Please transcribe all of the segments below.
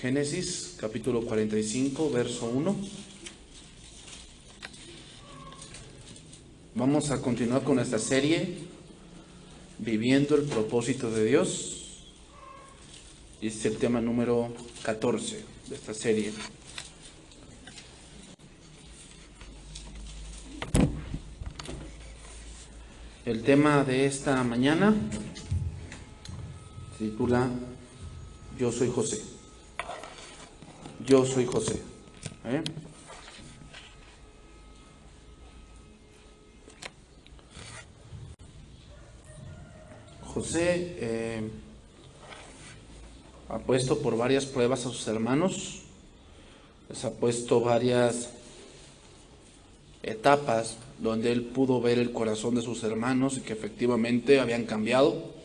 Génesis capítulo 45, verso 1. Vamos a continuar con esta serie, Viviendo el propósito de Dios. Y este es el tema número 14 de esta serie. El tema de esta mañana se titula Yo soy José. Yo soy José. José ha puesto por varias pruebas a sus hermanos, les ha puesto varias etapas donde él pudo ver el corazón de sus hermanos y que efectivamente habían cambiado.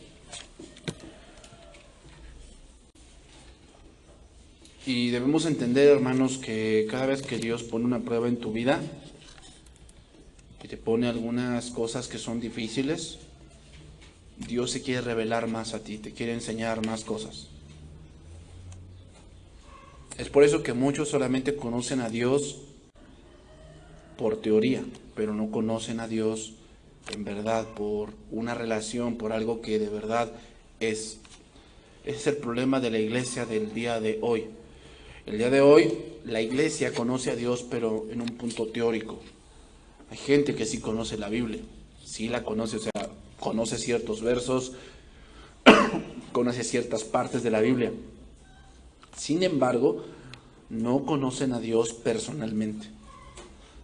Y debemos entender, hermanos, que cada vez que Dios pone una prueba en tu vida, que te pone algunas cosas que son difíciles, Dios se quiere revelar más a ti, te quiere enseñar más cosas. Es por eso que muchos solamente conocen a Dios por teoría, pero no conocen a Dios en verdad, por una relación, por algo que de verdad es. Ese es el problema de la iglesia del día de hoy. El día de hoy la iglesia conoce a Dios, pero en un punto teórico. Hay gente que sí conoce la Biblia, sí la conoce, o sea, conoce ciertos versos, conoce ciertas partes de la Biblia. Sin embargo, no conocen a Dios personalmente.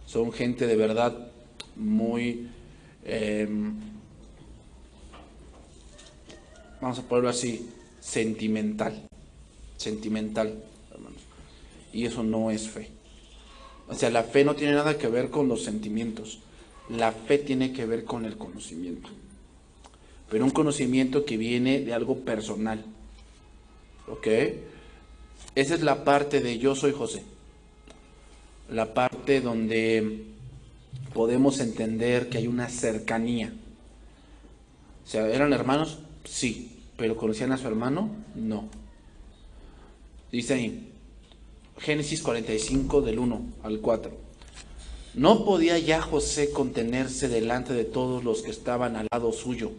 Son gente de verdad muy, vamos a ponerlo así, sentimental, hermanos. Y eso no es fe. O sea, la fe no tiene nada que ver con los sentimientos. La fe tiene que ver con el conocimiento. Pero un conocimiento que viene de algo personal. ¿Ok? Esa es la parte de yo soy José. La parte donde podemos entender que hay una cercanía. O sea, ¿eran hermanos? Sí. ¿Pero conocían a su hermano? No. Dice ahí, Génesis 45 del 1 al 4. No podía ya José contenerse delante de todos los que estaban al lado suyo,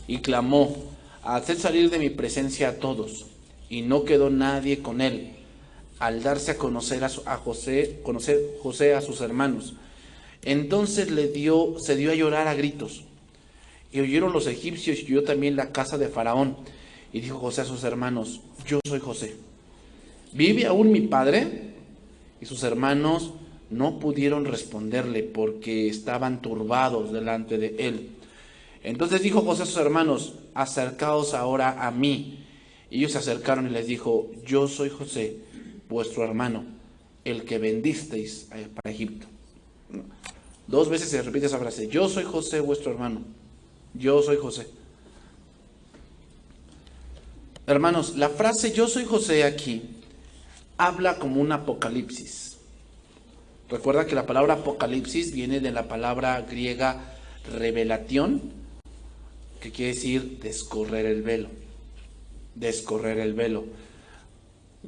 y clamó: haced salir de mi presencia a todos. Y no quedó nadie con él, al darse a conocer José a sus hermanos. Entonces se dio a llorar a gritos. Y oyeron los egipcios y oyó también la casa de Faraón. Y dijo José a sus hermanos: yo soy José. ¿Vive aún mi padre? Y sus hermanos no pudieron responderle porque estaban turbados delante de él. Entonces dijo José a sus hermanos: acercaos ahora a mí. Y ellos se acercaron y les dijo: yo soy José, vuestro hermano, el que vendisteis para Egipto. 2 veces se repite esa frase: yo soy José, vuestro hermano. Yo soy José. Hermanos, la frase yo soy José aquí habla como un apocalipsis. Recuerda que la palabra apocalipsis viene de la palabra griega revelation, que quiere decir descorrer el velo. Descorrer el velo.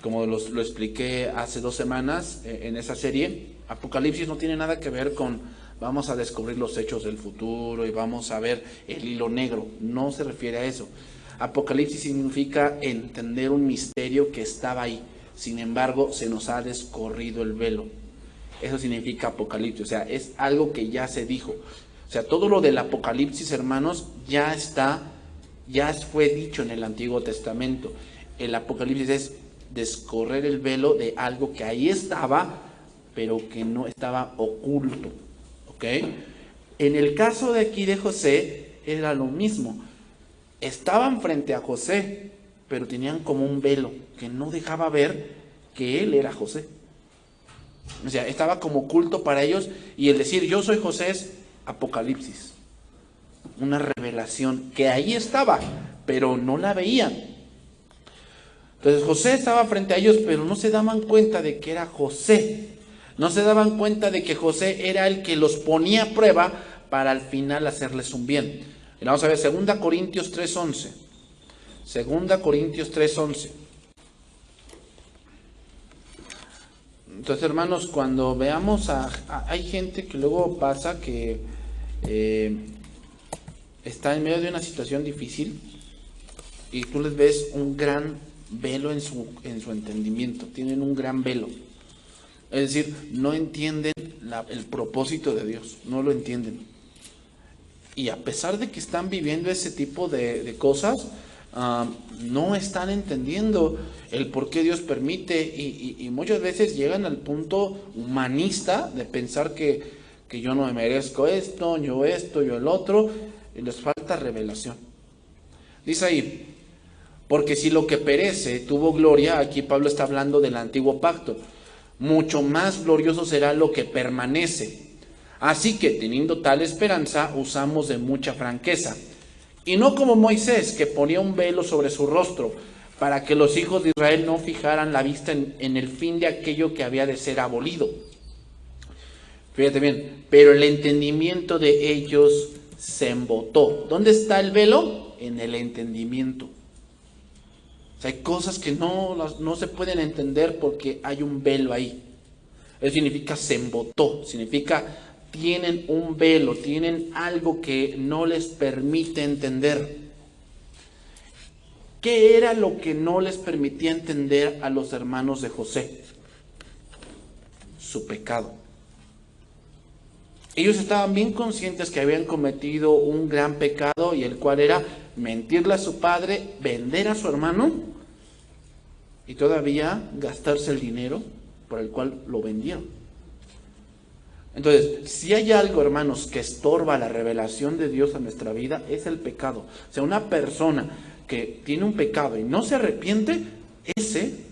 Como lo expliqué hace 2 semanas en esa serie, Apocalipsis no tiene nada que ver con vamos a descubrir los hechos del futuro y vamos a ver el hilo negro. No se refiere a eso. Apocalipsis significa entender un misterio que estaba ahí. Sin embargo, se nos ha descorrido el velo. Eso significa Apocalipsis. O sea, es algo que ya se dijo. O sea, todo lo del Apocalipsis, hermanos, ya fue dicho en el Antiguo Testamento. El Apocalipsis es descorrer el velo de algo que ahí estaba, pero que no estaba oculto. ¿Ok? En el caso de aquí de José, era lo mismo. Estaban frente a José, pero tenían como un velo que no dejaba ver que él era José. O sea, estaba como oculto para ellos, y el decir yo soy José es Apocalipsis. Una revelación que ahí estaba, pero no la veían. Entonces José estaba frente a ellos, pero no se daban cuenta de que era José. No se daban cuenta de que José era el que los ponía a prueba para al final hacerles un bien. Y vamos a ver 2 Corintios 3:11. 2 Corintios 3:11. Entonces, hermanos, cuando veamos hay gente que luego pasa que está en medio de una situación difícil y tú les ves un gran velo en su entendimiento, tienen un gran velo. Es decir, no entienden el propósito de Dios, no lo entienden. Y a pesar de que están viviendo ese tipo de cosas, no están entendiendo el por qué Dios permite y muchas veces llegan al punto humanista de pensar que yo no me merezco esto, yo el otro, y les falta revelación. Dice ahí, porque si lo que perece tuvo gloria, aquí Pablo está hablando del antiguo pacto, mucho más glorioso será lo que permanece. Así que teniendo tal esperanza usamos de mucha franqueza. Y no como Moisés, que ponía un velo sobre su rostro, para que los hijos de Israel no fijaran la vista en el fin de aquello que había de ser abolido. Fíjate bien, pero el entendimiento de ellos se embotó. ¿Dónde está el velo? En el entendimiento. O sea, hay cosas que no se pueden entender porque hay un velo ahí. Eso significa se embotó, significa tienen un velo, tienen algo que no les permite entender. ¿Qué era lo que no les permitía entender a los hermanos de José? Su pecado. Ellos estaban bien conscientes que habían cometido un gran pecado y el cual era mentirle a su padre, vender a su hermano y todavía gastarse el dinero por el cual lo vendieron. Entonces, si hay algo, hermanos, que estorba la revelación de Dios a nuestra vida, es el pecado. O sea, una persona que tiene un pecado y no se arrepiente,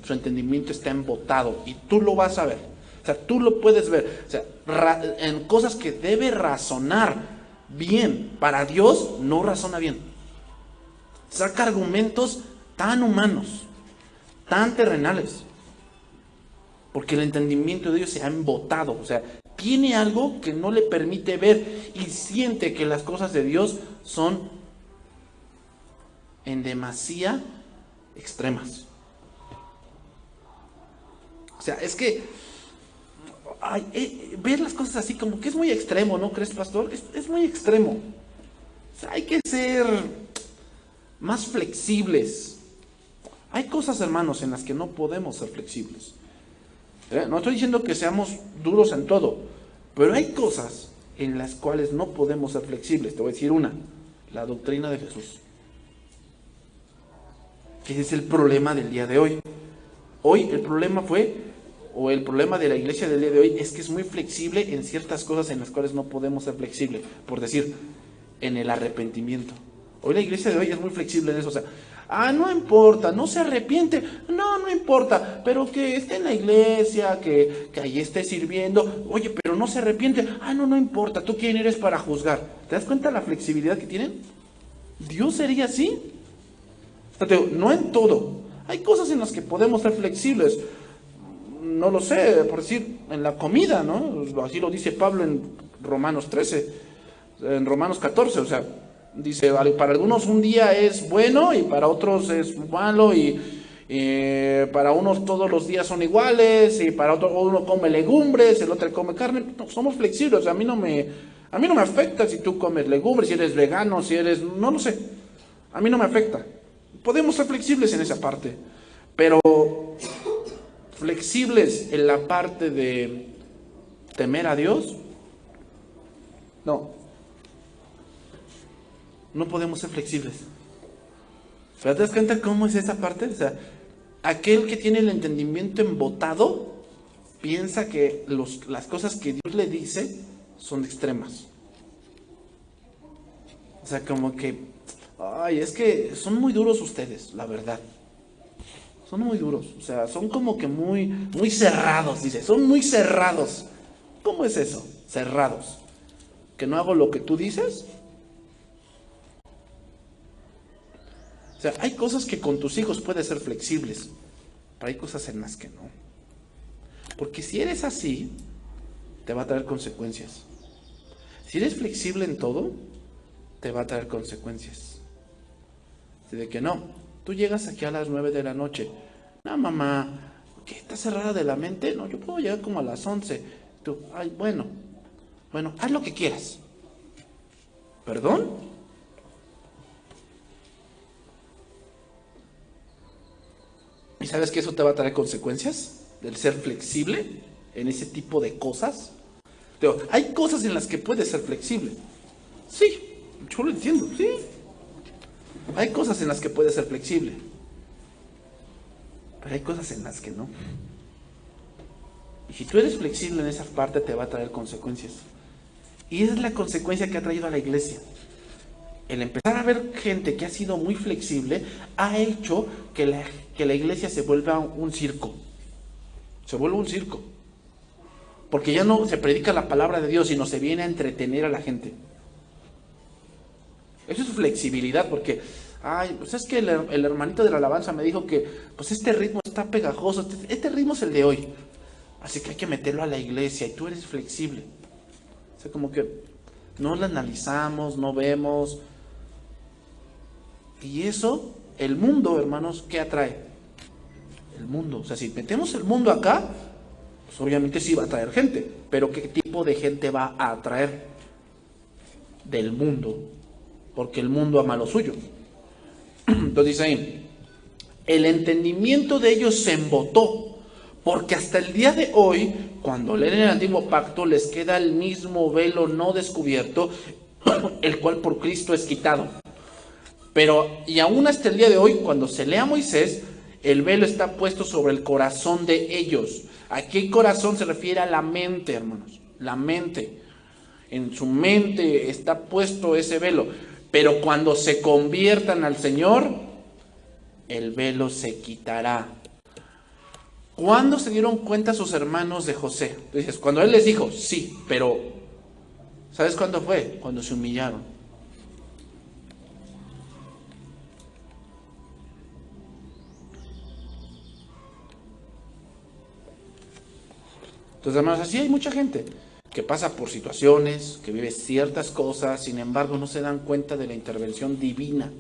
su entendimiento está embotado y tú lo vas a ver. O sea, tú lo puedes ver. O sea, en cosas que debe razonar bien para Dios, no razona bien. Saca argumentos tan humanos, tan terrenales, porque el entendimiento de Dios se ha embotado. O sea, tiene algo que no le permite ver y siente que las cosas de Dios son en demasía extremas. O sea, es que ver las cosas así como que es muy extremo, ¿no crees, pastor? Es muy extremo. O sea, hay que ser más flexibles. Hay cosas, hermanos, en las que no podemos ser flexibles. No estoy diciendo que seamos duros en todo, pero hay cosas en las cuales no podemos ser flexibles. Te voy a decir una, la doctrina de Jesús. Ese es el problema del día de hoy. Hoy el problema el problema de la iglesia del día de hoy es que es muy flexible en ciertas cosas en las cuales no podemos ser flexibles. Por decir, en el arrepentimiento. Hoy la iglesia de hoy es muy flexible en eso. O sea, no importa, no se arrepiente. No importa, pero que esté en la iglesia, que ahí esté sirviendo. Oye, pero no se arrepiente. No importa, ¿tú quién eres para juzgar? ¿Te das cuenta de la flexibilidad que tienen? ¿Dios sería así? O sea, no en todo. Hay cosas en las que podemos ser flexibles. No lo sé, por decir, en la comida, ¿no? Así lo dice Pablo en Romanos 13, en Romanos 14, o sea, dice, para algunos un día es bueno y para otros es malo y para unos todos los días son iguales y para otro uno come legumbres, el otro come carne. No, somos flexibles, o sea, a mí no me afecta si tú comes legumbres, si eres vegano, si eres, no lo sé, a mí no me afecta. Podemos ser flexibles en esa parte, pero flexibles en la parte de temer a Dios, no podemos ser flexibles. ¿Pero te das cuenta cómo es esa parte? O sea, aquel que tiene el entendimiento embotado piensa que las cosas que Dios le dice son extremas. O sea, como que, es que son muy duros ustedes, la verdad. Son muy duros, o sea, son como que muy cerrados, dice, son muy cerrados. ¿Cómo es eso? Cerrados. ¿Que no hago lo que tú dices? O sea, hay cosas que con tus hijos puedes ser flexibles, pero hay cosas en las que no. Porque si eres así, te va a traer consecuencias. Si eres flexible en todo, te va a traer consecuencias. De que no, tú llegas aquí a las 9 de la noche. No, mamá, ¿Qué? ¿Estás cerrada de la mente? No, yo puedo llegar como a las 11. Tú, ay, bueno, haz lo que quieras. ¿Perdón? ¿Y sabes que eso te va a traer consecuencias? Del ser flexible en ese tipo de cosas. Hay cosas en las que puedes ser flexible. Sí, yo lo entiendo, sí. Hay cosas en las que puedes ser flexible. Pero hay cosas en las que no. Y si tú eres flexible en esa parte, te va a traer consecuencias. Y esa es la consecuencia que ha traído a la iglesia. El empezar a ver gente que ha sido muy flexible ha hecho que la iglesia se vuelva un circo. Se vuelve un circo. Porque ya no se predica la palabra de Dios, sino se viene a entretener a la gente. Eso es flexibilidad, porque, ay, pues es que el hermanito de la alabanza me dijo que, pues este ritmo está pegajoso, este ritmo es el de hoy. Así que hay que meterlo a la iglesia y tú eres flexible. O sea, como que no lo analizamos, no vemos. Y eso, el mundo, hermanos, ¿qué atrae? El mundo. O sea, si metemos el mundo acá, pues obviamente sí va a atraer gente. Pero ¿qué tipo de gente va a atraer? Del mundo. Porque el mundo ama lo suyo. Entonces dice ahí, el entendimiento de ellos se embotó, porque hasta el día de hoy, cuando leen el antiguo pacto, les queda el mismo velo no descubierto, el cual por Cristo es quitado. Pero, y aún hasta el día de hoy, cuando se lee a Moisés, el velo está puesto sobre el corazón de ellos. Aquí el corazón se refiere a la mente, hermanos, la mente. En su mente está puesto ese velo. Pero cuando se conviertan al Señor, el velo se quitará. ¿Cuándo se dieron cuenta sus hermanos de José? Dices, cuando él les dijo, sí, pero ¿sabes cuándo fue? Cuando se humillaron. Entonces, hermanos, así hay mucha gente que pasa por situaciones, que vive ciertas cosas, sin embargo no se dan cuenta de la intervención divina.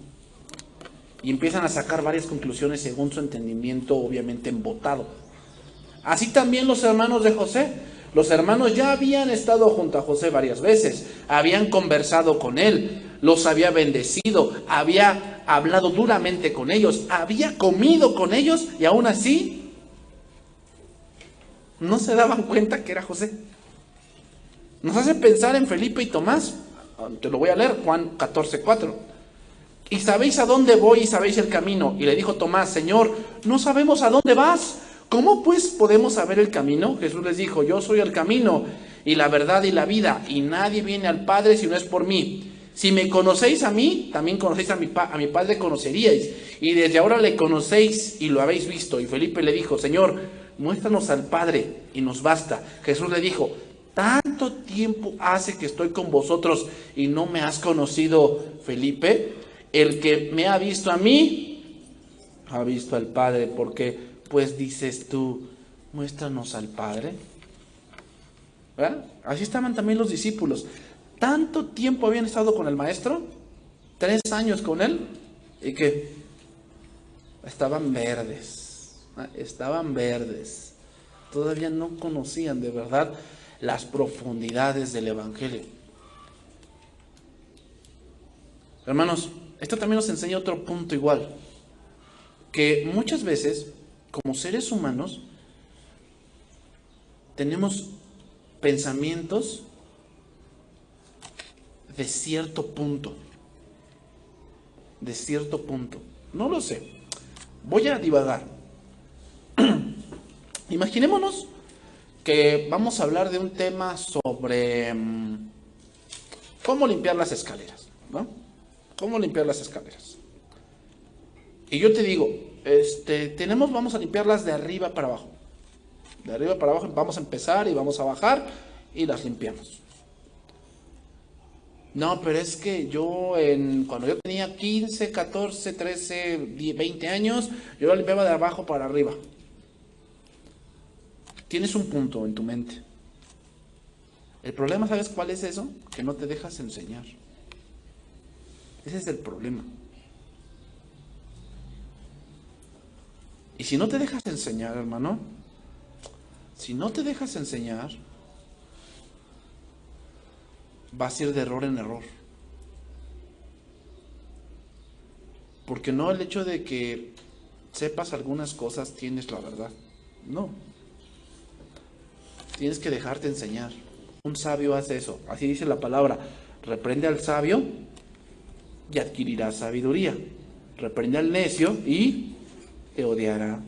Y empiezan a sacar varias conclusiones según su entendimiento obviamente embotado. Así también los hermanos de José. Los hermanos ya habían estado junto a José varias veces, habían conversado con él, los había bendecido, había hablado duramente con ellos, había comido con ellos y aún así no se daban cuenta que era José. Nos hace pensar en Felipe y Tomás. Te lo voy a leer, Juan 14:4. Y sabéis a dónde voy y sabéis el camino. Y le dijo Tomás, Señor, no sabemos a dónde vas. ¿Cómo pues podemos saber el camino? Jesús les dijo, yo soy el camino y la verdad y la vida, y nadie viene al Padre si no es por mí. Si me conocéis a mí, también conocéis a mi Padre, conoceríais. Y desde ahora le conocéis y lo habéis visto. Y Felipe le dijo, Señor, muéstranos al Padre y nos basta. Jesús le dijo, tanto tiempo hace que estoy con vosotros y no me has conocido, Felipe. El que me ha visto a mí, ha visto al Padre. Porque pues dices tú, muéstranos al Padre. ¿Verdad? Así estaban también los discípulos. Tanto tiempo habían estado con el Maestro, 3 años con él, y que estaban verdes. Estaban verdes. Todavía no conocían de verdad las profundidades del Evangelio. Hermanos, esto también nos enseña otro punto igual, que muchas veces, como seres humanos, tenemos pensamientos de cierto punto. De cierto punto. No lo sé. Voy a divagar. Imaginémonos que vamos a hablar de un tema sobre cómo limpiar las escaleras, ¿no? ¿Cómo limpiar las escaleras? Y yo te digo, vamos a limpiarlas de arriba para abajo. De arriba para abajo vamos a empezar y vamos a bajar y las limpiamos. No, pero es que cuando yo tenía 15, 14, 13, 20 años, yo la limpiaba de abajo para arriba. Tienes un punto en tu mente. El problema, ¿sabes cuál es eso? Que no te dejas enseñar. Ese es el problema. Y si no te dejas enseñar, hermano, si no te dejas enseñar, vas a ir de error en error. Porque no el hecho de que sepas algunas cosas tienes la verdad. No. Tienes que dejarte enseñar. Un sabio hace eso. Así dice la palabra. Reprende al sabio y adquirirá sabiduría. Reprende al necio y te odiará.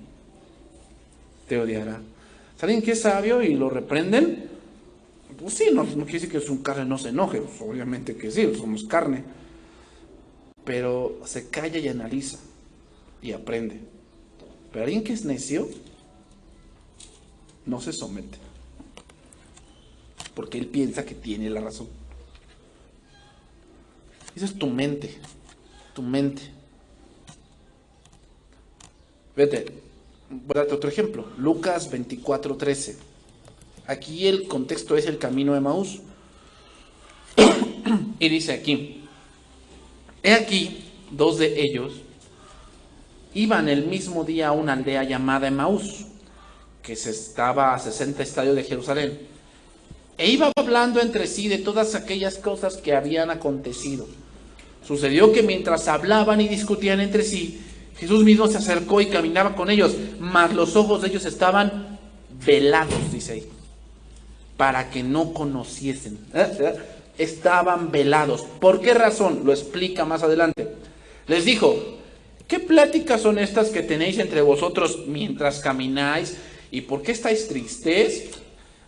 Te odiará. Si alguien que es sabio y lo reprenden, pues sí, no quiere decir que su carne no se enoje. Pues obviamente que sí, somos carne. Pero se calla y analiza y aprende. Pero alguien que es necio no se somete, porque él piensa que tiene la razón. Esa es tu mente, tu mente. Vete, voy a darte otro ejemplo. Lucas 24:13. Aquí el contexto es el camino de Emaús. Y dice aquí: he aquí, dos de ellos iban el mismo día a una aldea llamada Emaús, que se estaba a 60 estadios de Jerusalén, e iba hablando entre sí de todas aquellas cosas que habían acontecido. Sucedió que mientras hablaban y discutían entre sí, Jesús mismo se acercó y caminaba con ellos, mas los ojos de ellos estaban velados, dice ahí, para que no conociesen. Estaban velados. ¿Por qué razón? Lo explica más adelante. Les dijo: ¿qué pláticas son estas que tenéis entre vosotros mientras camináis? ¿Y por qué estáis tristes?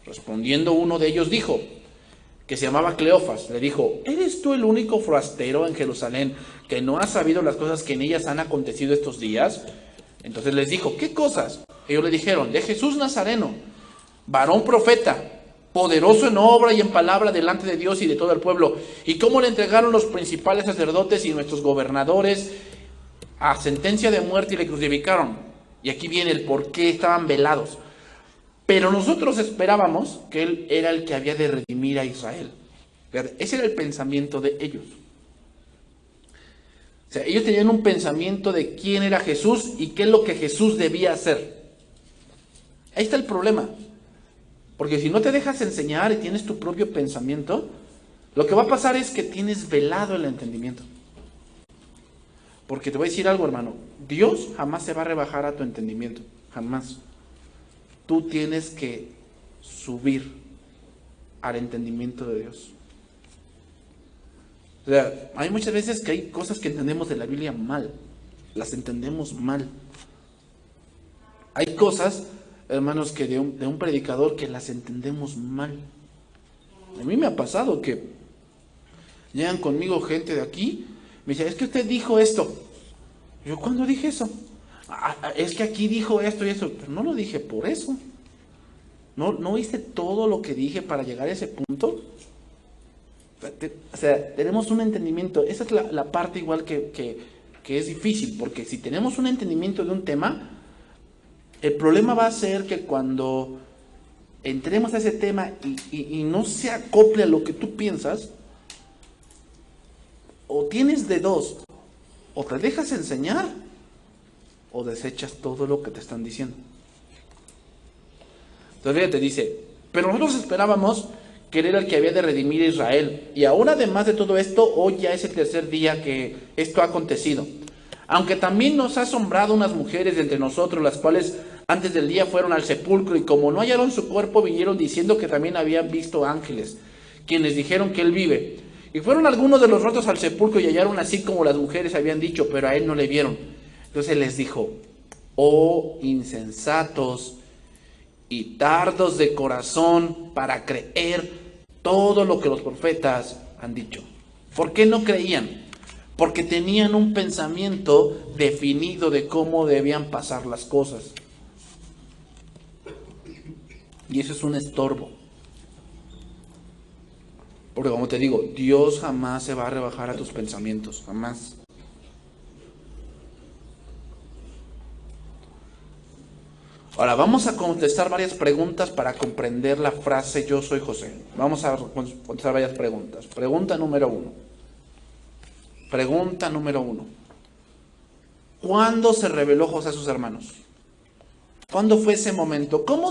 Respondiendo uno de ellos dijo, que se llamaba Cleofas, le dijo: ¿eres tú el único forastero en Jerusalén que no ha sabido las cosas que en ellas han acontecido estos días? Entonces les dijo: ¿qué cosas? Ellos le dijeron: de Jesús Nazareno, varón profeta, poderoso en obra y en palabra delante de Dios y de todo el pueblo, y cómo le entregaron los principales sacerdotes y nuestros gobernadores a sentencia de muerte y le crucificaron. Y aquí viene el por qué estaban velados. Pero nosotros esperábamos que Él era el que había de redimir a Israel. Ese era el pensamiento de ellos. O sea, ellos tenían un pensamiento de quién era Jesús y qué es lo que Jesús debía hacer. Ahí está el problema. Porque si no te dejas enseñar y tienes tu propio pensamiento, lo que va a pasar es que tienes velado el entendimiento. Porque te voy a decir algo, hermano. Dios jamás se va a rebajar a tu entendimiento. Jamás. Tú tienes que subir al entendimiento de Dios. O sea, hay muchas veces que hay cosas que entendemos de la Biblia mal. Las entendemos mal. Hay cosas, hermanos, que de un predicador que las entendemos mal. A mí me ha pasado que llegan conmigo gente de aquí, me dice: es que usted dijo esto. Yo, ¿cuándo dije eso? Es que aquí dijo esto y eso. Pero no lo dije por eso. ¿No hice todo lo que dije para llegar a ese punto? O sea, tenemos un entendimiento. Esa es la parte igual que es difícil, porque si tenemos un entendimiento de un tema, el problema va a ser que cuando entremos a ese tema y no se acople a lo que tú piensas, o tienes de dos: o te dejas enseñar o desechas todo lo que te están diciendo. Entonces fíjate, dice: pero nosotros esperábamos que Él era el que había de redimir a Israel, y ahora además de todo esto, hoy ya es el tercer día que esto ha acontecido. Aunque también nos ha asombrado unas mujeres de entre nosotros, las cuales antes del día fueron al sepulcro, y como no hallaron su cuerpo, vinieron diciendo que también habían visto ángeles, quienes dijeron que Él vive. Y fueron algunos de los rotos al sepulcro y hallaron así como las mujeres habían dicho, pero a Él no le vieron. Entonces les dijo: oh insensatos y tardos de corazón para creer todo lo que los profetas han dicho. ¿Por qué no creían? Porque tenían un pensamiento definido de cómo debían pasar las cosas. Y eso es un estorbo. Porque como te digo, Dios jamás se va a rebajar a tus pensamientos, jamás. Ahora vamos a contestar varias preguntas para comprender la frase yo soy José. Vamos a contestar varias preguntas. Pregunta número 1. Pregunta número 1. ¿Cuándo se reveló José a sus hermanos? ¿Cuándo fue ese momento? ¿Cómo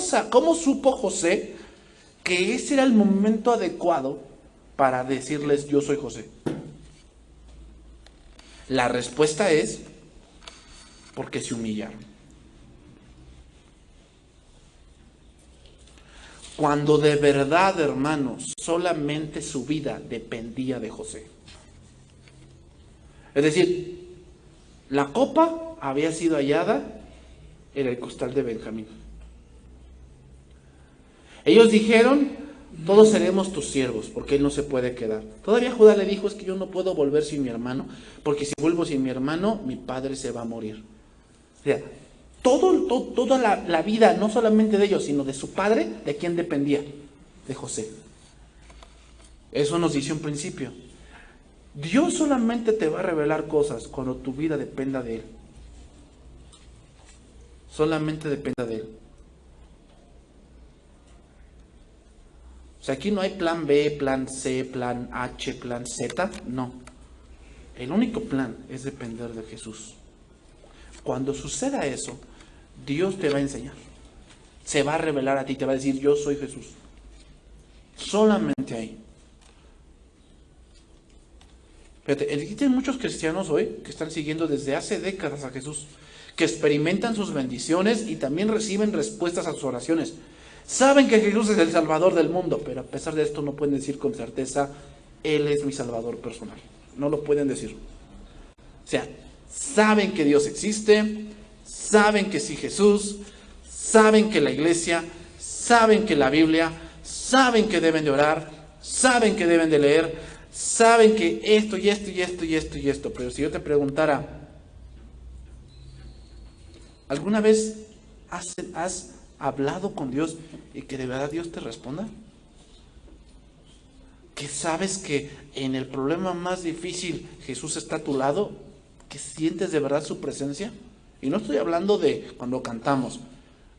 supo José que ese era el momento adecuado para decirles yo soy José? La respuesta es porque se humillaron. Cuando de verdad, hermanos, solamente su vida dependía de José. Es decir, la copa había sido hallada en el costal de Benjamín. Ellos dijeron, todos seremos tus siervos, porque él no se puede quedar. Todavía Judá le dijo, es que yo no puedo volver sin mi hermano, porque si vuelvo sin mi hermano, mi padre se va a morir. O sea, toda la vida, no solamente de ellos, sino de su padre, ¿de quién dependía? De José. Eso nos dice un principio. Dios solamente te va a revelar cosas cuando tu vida dependa de Él. Solamente dependa de Él. O sea, aquí no hay plan B, plan C, plan H, plan Z. No. El único plan es depender de Jesús. Cuando suceda eso, Dios te va a enseñar. Se va a revelar a ti, te va a decir, yo soy Jesús. Solamente ahí. Fíjate, existen muchos cristianos hoy que están siguiendo desde hace décadas a Jesús, que experimentan sus bendiciones y también reciben respuestas a sus oraciones. Saben que Jesús es el Salvador del mundo, pero a pesar de esto no pueden decir con certeza, Él es mi Salvador personal. No lo pueden decir. O sea, saben que Dios existe, saben que sí Jesús, saben que la iglesia, saben que la Biblia, saben que deben de orar, saben que deben de leer, saben que esto y esto y esto y esto y esto. Pero si yo te preguntara, ¿alguna vez has hablado con Dios y que de verdad Dios te responda? ¿Que sabes que en el problema más difícil Jesús está a tu lado? ¿Que sientes de verdad su presencia? Y no estoy hablando de cuando cantamos,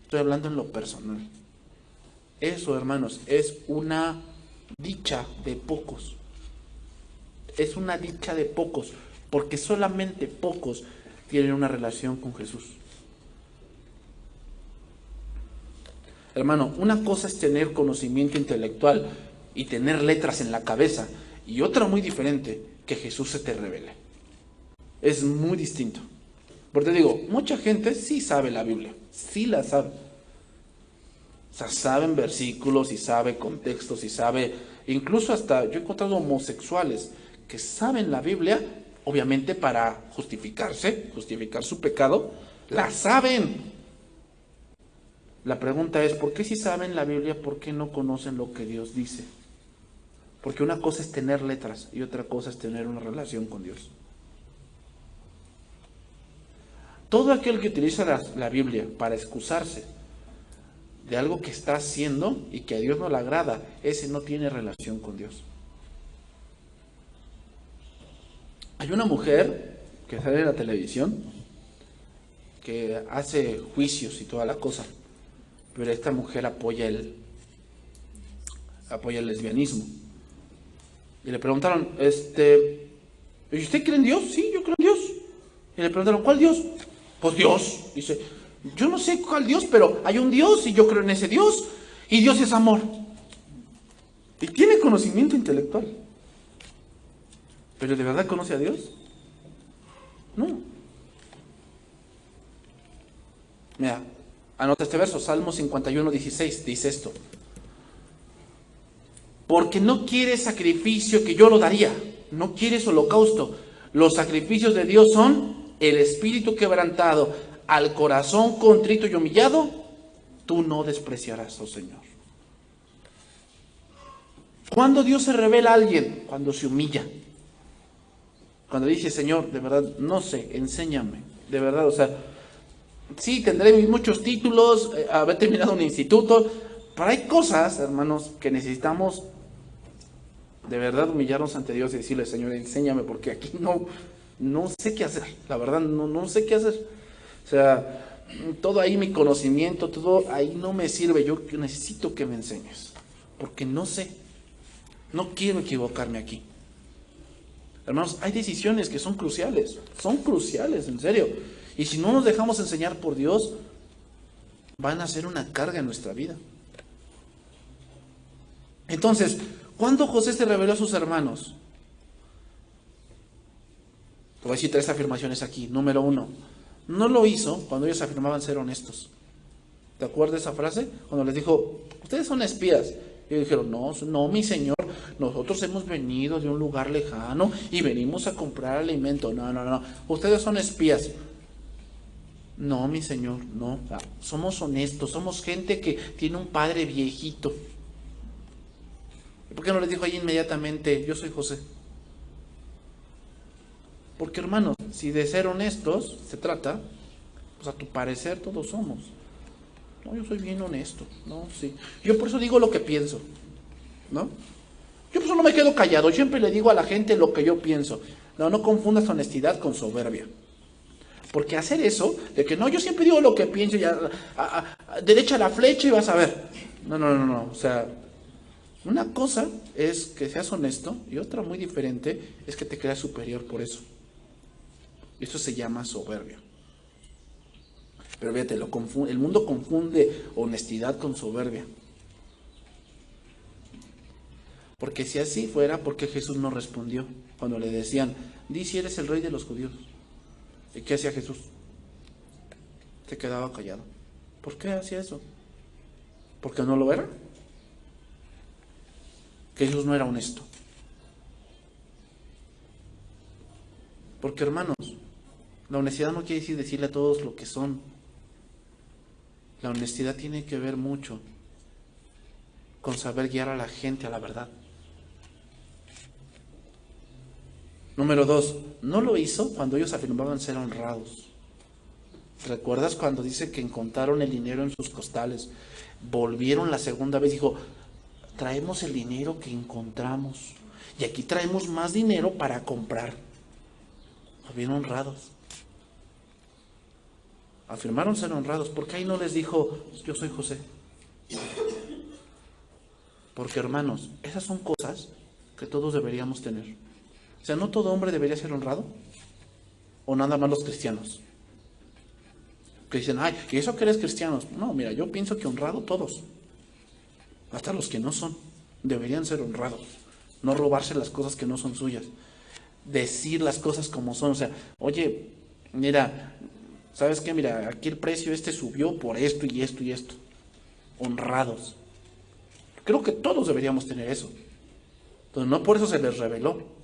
estoy hablando en lo personal. Eso, hermanos, es una dicha de pocos. Es una dicha de pocos, porque solamente pocos tienen una relación con Jesús. Hermano, una cosa es tener conocimiento intelectual y tener letras en la cabeza, y otra muy diferente, que Jesús se te revele. Es muy distinto. Porque te digo, mucha gente sí sabe la Biblia, sí la sabe. O sea, saben versículos y sabe contextos y sabe, incluso hasta yo he encontrado homosexuales que saben la Biblia, obviamente para justificar su pecado, la saben. La pregunta es, ¿por qué si saben la Biblia, por qué no conocen lo que Dios dice? Porque una cosa es tener letras y otra cosa es tener una relación con Dios. Todo aquel que utiliza la Biblia para excusarse de algo que está haciendo y que a Dios no le agrada, ese no tiene relación con Dios. Hay una mujer que sale en la televisión que hace juicios y toda la cosa, pero esta mujer apoya el lesbianismo. Y le preguntaron, ¿y usted cree en Dios? Sí, yo creo en Dios. Y le preguntaron, ¿cuál Dios? Pues Dios. Dice, yo no sé cuál Dios, pero hay un Dios y yo creo en ese Dios. Y Dios es amor. Y tiene conocimiento intelectual. ¿Pero de verdad conoce a Dios? No. Mira, anota este verso, Salmo 51:16, dice esto. Porque no quiere sacrificio que yo lo daría, no quieres holocausto. Los sacrificios de Dios son el espíritu quebrantado, al corazón contrito y humillado, tú no despreciarás, oh Señor. ¿Cuándo Dios se revela a alguien? Cuando se humilla. Cuando dice, Señor, de verdad, no sé, enséñame. De verdad, o sea, sí, tendré muchos títulos, haber terminado un instituto, pero hay cosas, hermanos, que necesitamos de verdad humillarnos ante Dios y decirle, Señor, enséñame, porque aquí no sé qué hacer. La verdad, no sé qué hacer. O sea, todo ahí mi conocimiento, todo ahí no me sirve. Yo necesito que me enseñes, porque no sé. No quiero equivocarme aquí. Hermanos, hay decisiones que son cruciales, en serio. Y si no nos dejamos enseñar por Dios, van a ser una carga en nuestra vida. Entonces, ¿cuándo José se reveló a sus hermanos? Te voy a decir 3 afirmaciones aquí. Número 1, no lo hizo cuando ellos afirmaban ser honestos. ¿Te acuerdas de esa frase? Cuando les dijo, ustedes son espías. Y ellos dijeron, no, no, mi señor, nosotros hemos venido de un lugar lejano y venimos a comprar alimento. No, no, no, ustedes son espías. No, mi señor, no, somos honestos, somos gente que tiene un padre viejito. ¿Por qué no les dijo ahí inmediatamente, yo soy José? Porque, hermanos, si de ser honestos se trata, pues a tu parecer todos somos. No, yo soy bien honesto, no, sí. Yo por eso digo lo que pienso, ¿no? Yo por eso no me quedo callado, siempre le digo a la gente lo que yo pienso. No, no confundas honestidad con soberbia. Porque hacer eso, de que no, yo siempre digo lo que pienso, ya, derecha la flecha y vas a ver. No, no, no, no, o sea, una cosa es que seas honesto y otra muy diferente es que te creas superior por eso. Eso se llama soberbia. Pero fíjate, el mundo confunde honestidad con soberbia. Porque si así fuera, ¿por qué Jesús no respondió? Cuando le decían, di si eres el rey de los judíos. ¿Y qué hacía Jesús? Se quedaba callado. ¿Por qué hacía eso? ¿Porque no lo era? Jesús no era honesto. Porque, hermanos, la honestidad no quiere decir decirle a todos lo que son. La honestidad tiene que ver mucho con saber guiar a la gente a la verdad. Número 2, no lo hizo cuando ellos afirmaban ser honrados. ¿Recuerdas cuando dice que encontraron el dinero en sus costales? Volvieron la segunda vez, dijo, traemos el dinero que encontramos y aquí traemos más dinero para comprar. Bien honrados. Afirmaron ser honrados. ¿Por qué ahí no les dijo, yo soy José? Porque, hermanos, esas son cosas que todos deberíamos tener. O sea, ¿no todo hombre debería ser honrado? ¿O nada más los cristianos? Que dicen, ay, ¿y eso que eres cristianos? No, mira, yo pienso que honrado todos. Hasta los que no son. Deberían ser honrados. No robarse las cosas que no son suyas. Decir las cosas como son. O sea, oye, mira, ¿sabes qué? Mira, aquí el precio subió por esto y esto y esto. Honrados. Creo que todos deberíamos tener eso. Entonces, no por eso se les reveló.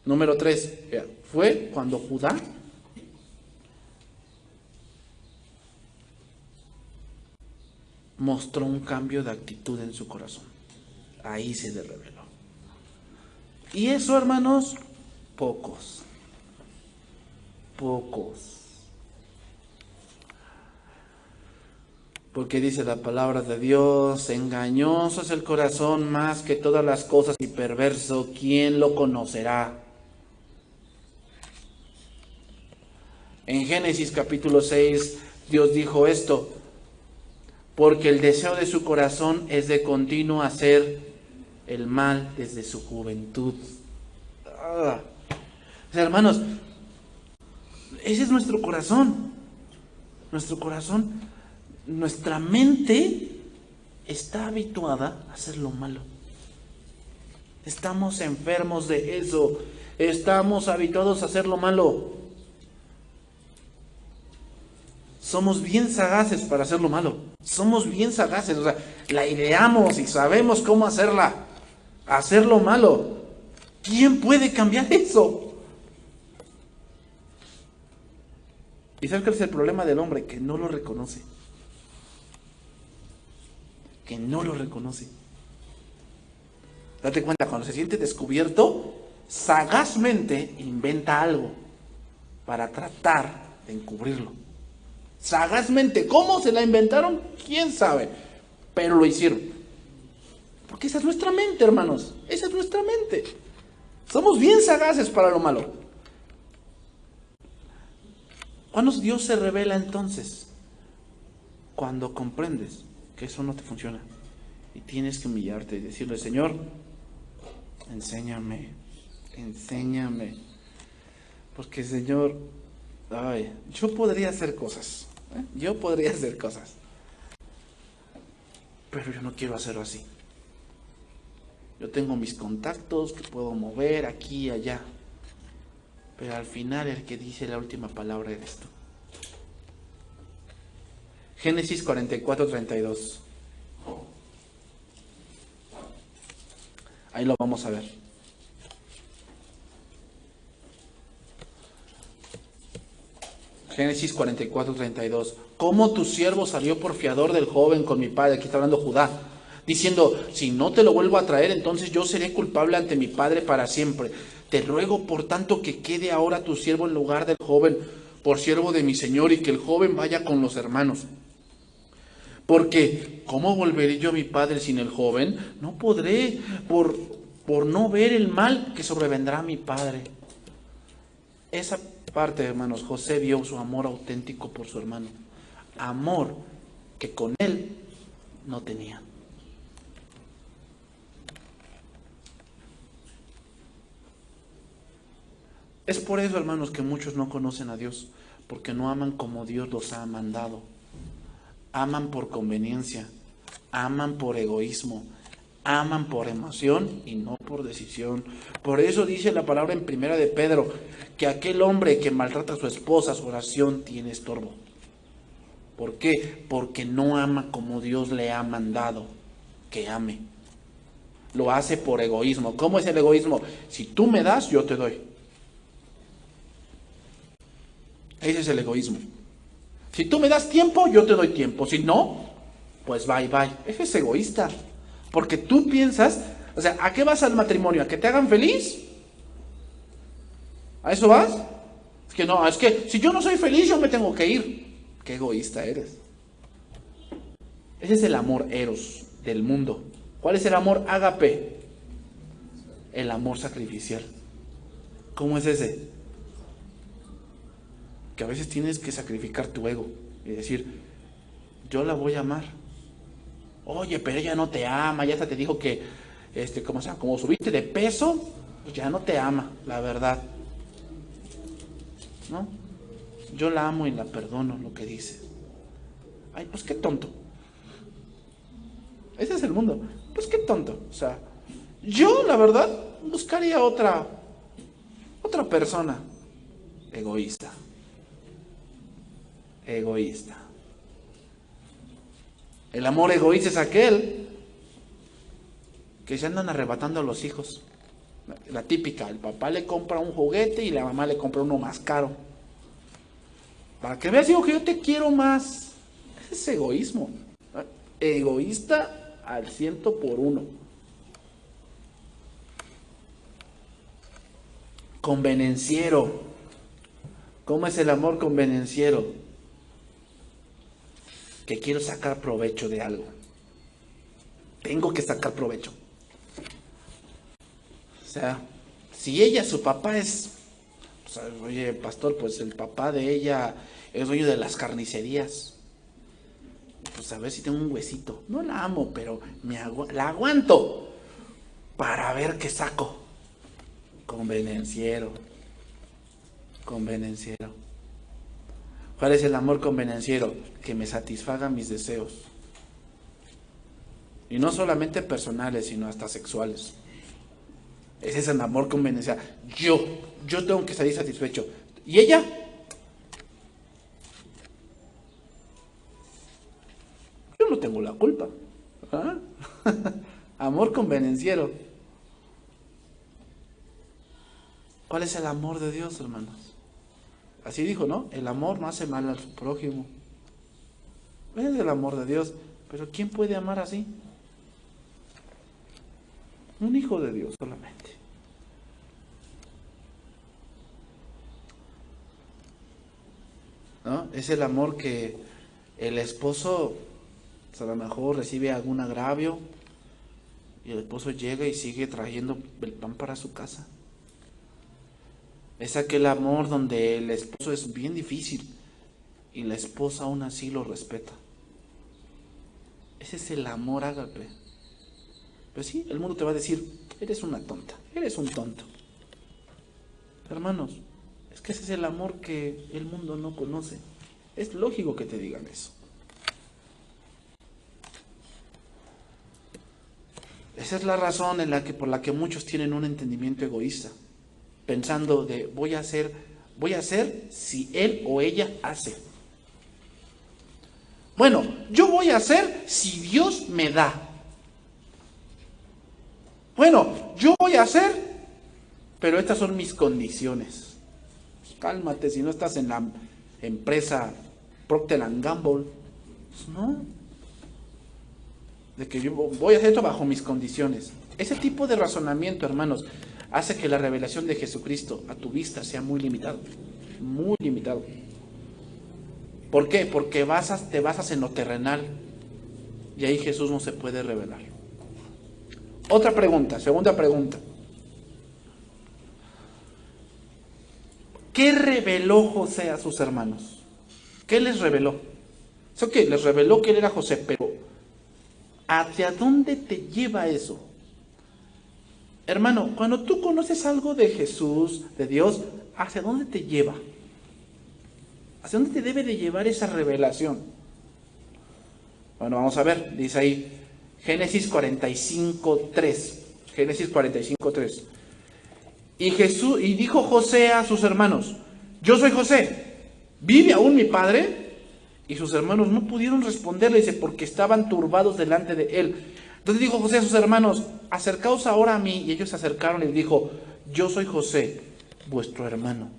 Número 3, fue cuando Judá mostró un cambio de actitud en su corazón. Ahí se le reveló. Y eso, hermanos, pocos. Porque dice la palabra de Dios, engañoso es el corazón más que todas las cosas y perverso, ¿quién lo conocerá? En Génesis capítulo 6, Dios dijo esto, porque el deseo de su corazón es de continuo hacer el mal desde su juventud. O sea, hermanos, ese es nuestro corazón. Nuestro corazón, nuestra mente está habituada a hacer lo malo. Estamos enfermos de eso. Estamos habituados a hacer lo malo. Somos bien sagaces para hacer lo malo. Somos bien sagaces, o sea, la ideamos y sabemos cómo hacerla. Hacer lo malo. ¿Quién puede cambiar eso? ¿Y sabes cuál es el problema del hombre? Que no lo reconoce. Que no lo reconoce. Date cuenta, cuando se siente descubierto, sagazmente inventa algo para tratar de encubrirlo. Sagazmente, ¿cómo se la inventaron? ¿Quién sabe? Pero lo hicieron. Porque esa es nuestra mente, hermanos. Esa es nuestra mente. Somos bien sagaces para lo malo. ¿Cuándo Dios se revela entonces? Cuando comprendes que eso no te funciona. Y tienes que humillarte y decirle, Señor, enséñame. Porque, Señor, yo podría hacer cosas. Yo podría hacer cosas. pero yo no quiero hacerlo así. Yo tengo mis contactos que puedo mover aquí y allá, pero al final el que dice la última palabra eres tú. Génesis 44:32. Ahí lo vamos a ver. Génesis 44:32. ¿Cómo tu siervo salió por fiador del joven con mi padre? Aquí está hablando Judá, diciendo, si no te lo vuelvo a traer, entonces yo seré culpable ante mi padre para siempre. Te ruego, por tanto, que quede ahora tu siervo en lugar del joven, por siervo de mi señor, y que el joven vaya con los hermanos. Porque, ¿cómo volveré yo a mi padre sin el joven? No podré, por no ver el mal que sobrevendrá a mi padre. Esa parte, hermanos, José vio su amor auténtico por su hermano. Amor que con él no tenía. Es por eso, hermanos, que muchos no conocen a Dios, porque no aman como Dios los ha mandado. Aman por conveniencia, aman por egoísmo, aman por emoción y no por decisión. Por eso dice la palabra en Primera de Pedro, que aquel hombre que maltrata a su esposa, su oración tiene estorbo. ¿Por qué? Porque no ama como Dios le ha mandado que ame. Lo hace por egoísmo. ¿Cómo es el egoísmo? Si tú me das, yo te doy. Ese es el egoísmo. Si tú me das tiempo, yo te doy tiempo. Si no, pues bye, bye. Ese es egoísta. Porque tú piensas, o sea, ¿a qué vas al matrimonio? ¿A que te hagan feliz? ¿A eso vas? Es que no, es que si yo no soy feliz, yo me tengo que ir. Qué egoísta eres. Ese es el amor eros del mundo. ¿Cuál es el amor ágape? El amor sacrificial. ¿Cómo es ese? Que a veces tienes que sacrificar tu ego y decir, yo la voy a amar. Oye, pero ella no te ama, ya hasta te dijo que, como subiste de peso, pues ya no te ama, la verdad. ¿No? Yo la amo y la perdono, lo que dice. Ay, pues qué tonto. Ese es el mundo. Pues qué tonto. O sea, yo, la verdad, buscaría otra persona. Egoísta. Egoísta. El amor egoísta es aquel que se andan arrebatando a los hijos. La típica, el papá le compra un juguete y la mamá le compra uno más caro. Para que veas, digo, que yo te quiero más. Ese es egoísmo. Egoísta al 100%. Convenenciero. ¿Cómo es el amor convenenciero? Que quiero sacar provecho de algo. Tengo que sacar provecho. O sea, si ella, su papá es, o sea, oye, pastor, pues el papá de ella es dueño de las carnicerías. Pues a ver si tengo un huesito. No la amo, pero la aguanto para ver qué saco. Convenenciero. Convenenciero. ¿Cuál es el amor convenenciero? Que me satisfaga mis deseos. Y no solamente personales, sino hasta sexuales. Ese es el amor convenenciero. Yo tengo que salir satisfecho. ¿Y ella? Yo no tengo la culpa. ¿Ah? Amor convenenciero. ¿Cuál es el amor de Dios, hermanos? Así dijo, ¿no? El amor no hace mal al prójimo. Ese es el amor de Dios. Pero ¿quién puede amar así? Un hijo de Dios solamente. ¿No? Es el amor que el esposo, pues a lo mejor recibe algún agravio y el esposo llega y sigue trayendo el pan para su casa. Es aquel amor donde el esposo es bien difícil y la esposa aún así lo respeta. Ese es el amor ágape. Pues sí, el mundo te va a decir, eres una tonta, eres un tonto. Hermanos, es que ese es el amor que el mundo no conoce. Es lógico que te digan eso. Esa es la razón por la que muchos tienen un entendimiento egoísta, pensando de voy a hacer si él o ella hace. Bueno, yo voy a hacer si Dios me da. Bueno, yo voy a hacer, pero estas son mis condiciones. Cálmate, si no estás en la empresa Procter & Gamble, pues no. De que yo voy a hacer esto bajo mis condiciones. Ese tipo de razonamiento, hermanos, hace que la revelación de Jesucristo a tu vista sea muy limitado. Muy limitado. ¿Por qué? Porque te basas en lo terrenal y ahí Jesús no se puede revelar. Otra pregunta, segunda pregunta. ¿Qué reveló José a sus hermanos? ¿Qué les reveló? ¿Eso qué? Les reveló que él era José, pero ¿hacia dónde te lleva eso? Hermano, cuando tú conoces algo de Jesús, de Dios, ¿hacia dónde te lleva? ¿Hacia dónde te debe de llevar esa revelación? Bueno, vamos a ver, dice ahí Génesis 45:3. Génesis 45:3. Y dijo José a sus hermanos: yo soy José, ¿vive aún mi padre? Y sus hermanos no pudieron responderle, dice, porque estaban turbados delante de él. Entonces dijo José a sus hermanos: acercaos ahora a mí. Y ellos se acercaron y dijo: yo soy José, vuestro hermano.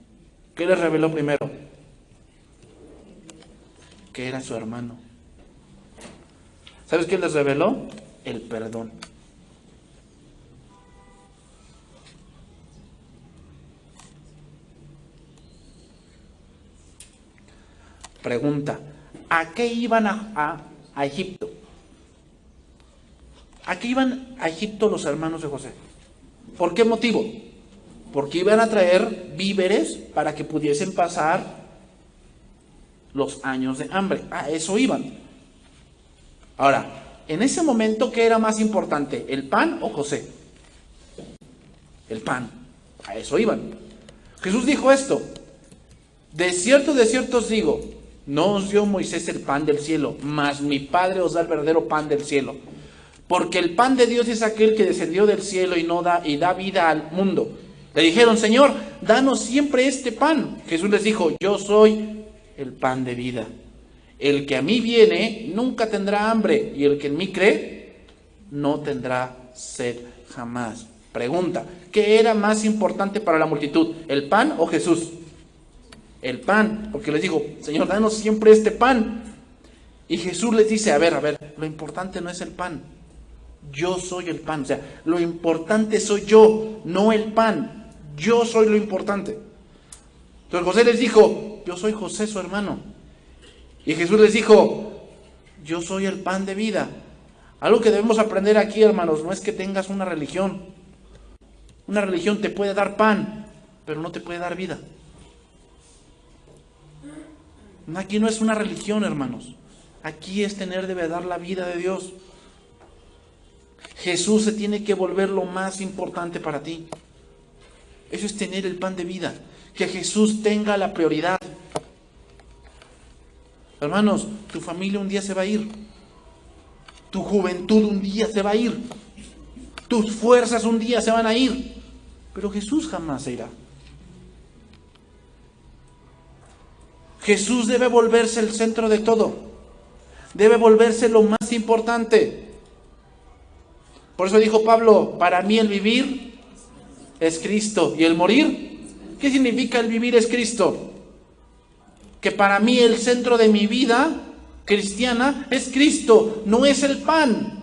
¿Qué les reveló primero? Que era su hermano. ¿Sabes qué les reveló? El perdón. Pregunta: ¿a qué iban a Egipto? ¿A qué iban a Egipto los hermanos de José? ¿Por qué motivo? Porque iban a traer víveres para que pudiesen pasar los años de hambre. A eso iban. Ahora, en ese momento, ¿qué era más importante? ¿El pan o José? El pan. A eso iban. Jesús dijo esto: de cierto os digo, no os dio Moisés el pan del cielo, mas mi Padre os da el verdadero pan del cielo. Porque el pan de Dios es aquel que descendió del cielo y da vida al mundo. Le dijeron: Señor, danos siempre este pan. Jesús les dijo: yo soy el pan de vida. El que a mí viene nunca tendrá hambre, y el que en mí cree no tendrá sed jamás. Pregunta: ¿qué era más importante para la multitud, el pan o Jesús? El pan, porque les dijo: Señor, danos siempre este pan. Y Jesús les dice: a ver, lo importante no es el pan, yo soy el pan. O sea, lo importante soy yo, no el pan. Yo soy lo importante. Entonces José les dijo: yo soy José, su hermano. Y Jesús les dijo: yo soy el pan de vida. Algo que debemos aprender aquí, hermanos, no es que tengas una religión. Una religión te puede dar pan, pero no te puede dar vida. Aquí no es una religión, hermanos. Aquí es tener de verdad la vida de Dios. Jesús se tiene que volver lo más importante para ti. Eso es tener el pan de vida. Que Jesús tenga la prioridad. Hermanos, tu familia un día se va a ir. Tu juventud un día se va a ir. Tus fuerzas un día se van a ir. Pero Jesús jamás se irá. Jesús debe volverse el centro de todo. Debe volverse lo más importante. Por eso dijo Pablo: para mí el vivir es Cristo y el morir. ¿Qué significa el vivir es Cristo? Que para mí el centro de mi vida cristiana es Cristo, no es el pan,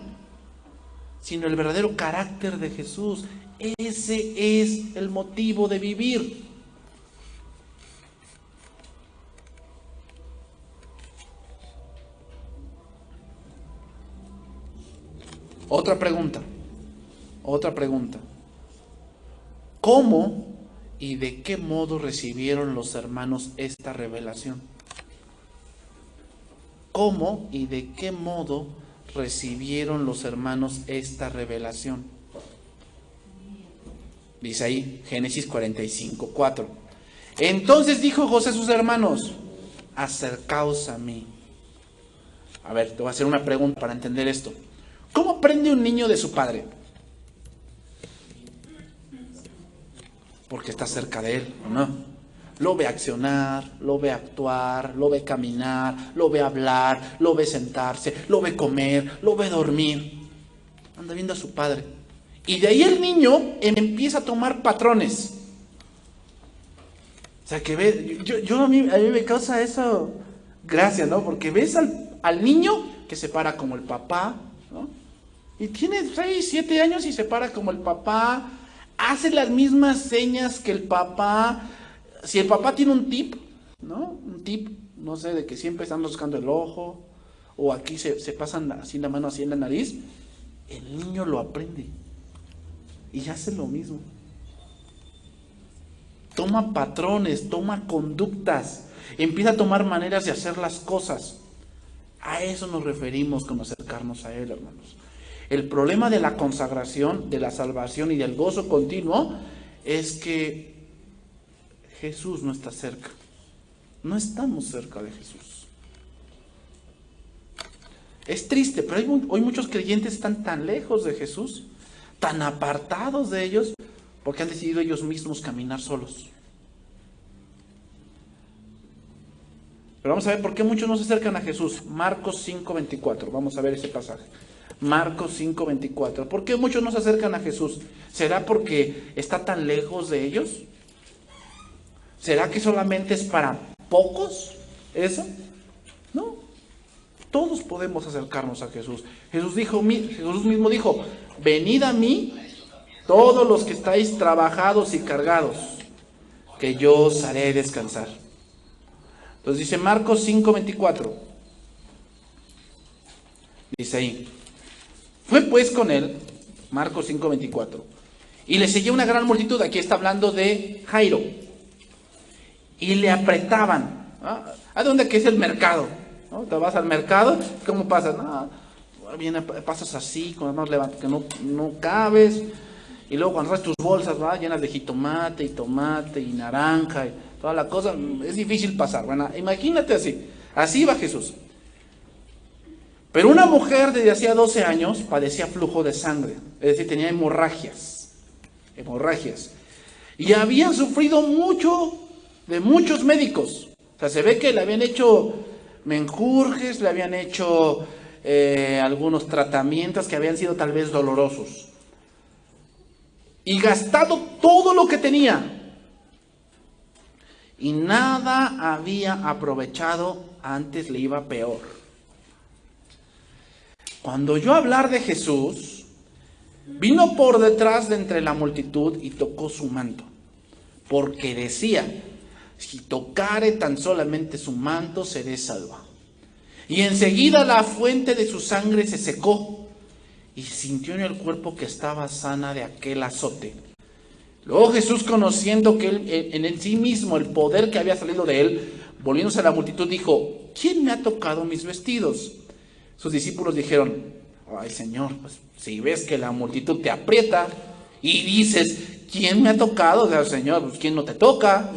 sino el verdadero carácter de Jesús. Ese es el motivo de vivir. Otra pregunta. ¿Cómo y de qué modo recibieron los hermanos esta revelación? ¿Cómo y de qué modo recibieron los hermanos esta revelación? Dice ahí, Génesis 45:4. Entonces dijo José a sus hermanos: acercaos a mí. A ver, te voy a hacer una pregunta para entender esto. ¿Cómo aprende un niño de su padre? porque está cerca de él, ¿o no? Lo ve accionar, lo ve actuar, lo ve caminar, lo ve hablar, lo ve sentarse, lo ve comer, lo ve dormir. Anda viendo a su padre. Y de ahí el niño empieza a tomar patrones. O sea, que ve, a mí me causa eso gracia, ¿no? Porque ves al niño que se para como el papá, ¿no? Y tiene 6, 7 años y se para como el papá, hace las mismas señas que el papá. Si el papá tiene un tip, ¿no? Un tip, no sé, de que siempre están buscando el ojo, o aquí se pasan así la mano así en la nariz, el niño lo aprende y hace lo mismo. Toma patrones, toma conductas, empieza a tomar maneras de hacer las cosas. A eso nos referimos con acercarnos a Él, hermanos. El problema de la consagración, de la salvación y del gozo continuo es que Jesús no está cerca. No estamos cerca de Jesús. Es triste, pero hoy muchos creyentes están tan lejos de Jesús, tan apartados de ellos, porque han decidido ellos mismos caminar solos. Pero vamos a ver por qué muchos no se acercan a Jesús. Marcos 5:24, vamos a ver ese pasaje. Marcos 5:24. ¿Por qué muchos no se acercan a Jesús? ¿Será porque está tan lejos de ellos? ¿Será que solamente es para pocos eso? No. Todos podemos acercarnos a Jesús. Jesús mismo dijo, venid a mí todos los que estáis trabajados y cargados, que yo os haré descansar. Entonces dice Marcos 5:24. Dice ahí, fue pues con él, Marcos 5:24, y le seguía una gran multitud. Aquí está hablando de Jairo. Y le apretaban. ¿A dónde que es el mercado? ¿No? Te vas al mercado, ¿cómo pasas? No, pasas así, con las manos levantadas, que no cabes. Y luego cuando traes tus bolsas, llenas de jitomate y tomate y naranja y toda la cosa, es difícil pasar. Bueno, imagínate así. Así iba Jesús. Pero una mujer desde hacía 12 años padecía flujo de sangre, es decir, tenía hemorragias. Y había sufrido mucho de muchos médicos. O sea, se ve que le habían hecho menjurjes, le habían hecho algunos tratamientos que habían sido tal vez dolorosos. Y gastado todo lo que tenía. Y nada había aprovechado, antes le iba peor. Cuando oyó hablar de Jesús, vino por detrás de entre la multitud y tocó su manto, porque decía, si tocare tan solamente su manto, seré salva. Y enseguida la fuente de su sangre se secó, y sintió en el cuerpo que estaba sana de aquel azote. Luego Jesús, conociendo que en sí mismo el poder que había salido de él, volviéndose a la multitud, dijo, ¿quién me ha tocado mis vestidos? Sus discípulos dijeron, ay Señor, pues si ves que la multitud te aprieta y dices, ¿quién me ha tocado? O sea, Señor, pues ¿quién no te toca?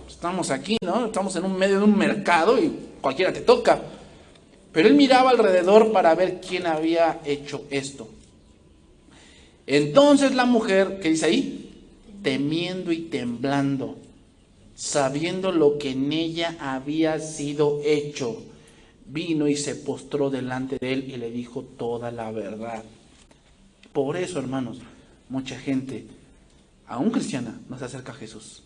Estamos aquí, ¿no? Estamos en medio de un mercado y cualquiera te toca. Pero él miraba alrededor para ver quién había hecho esto. Entonces la mujer, ¿qué dice ahí? Temiendo y temblando, sabiendo lo que en ella había sido hecho, vino y se postró delante de él y le dijo toda la verdad. Por eso, hermanos, mucha gente, aún cristiana, no se acerca a Jesús.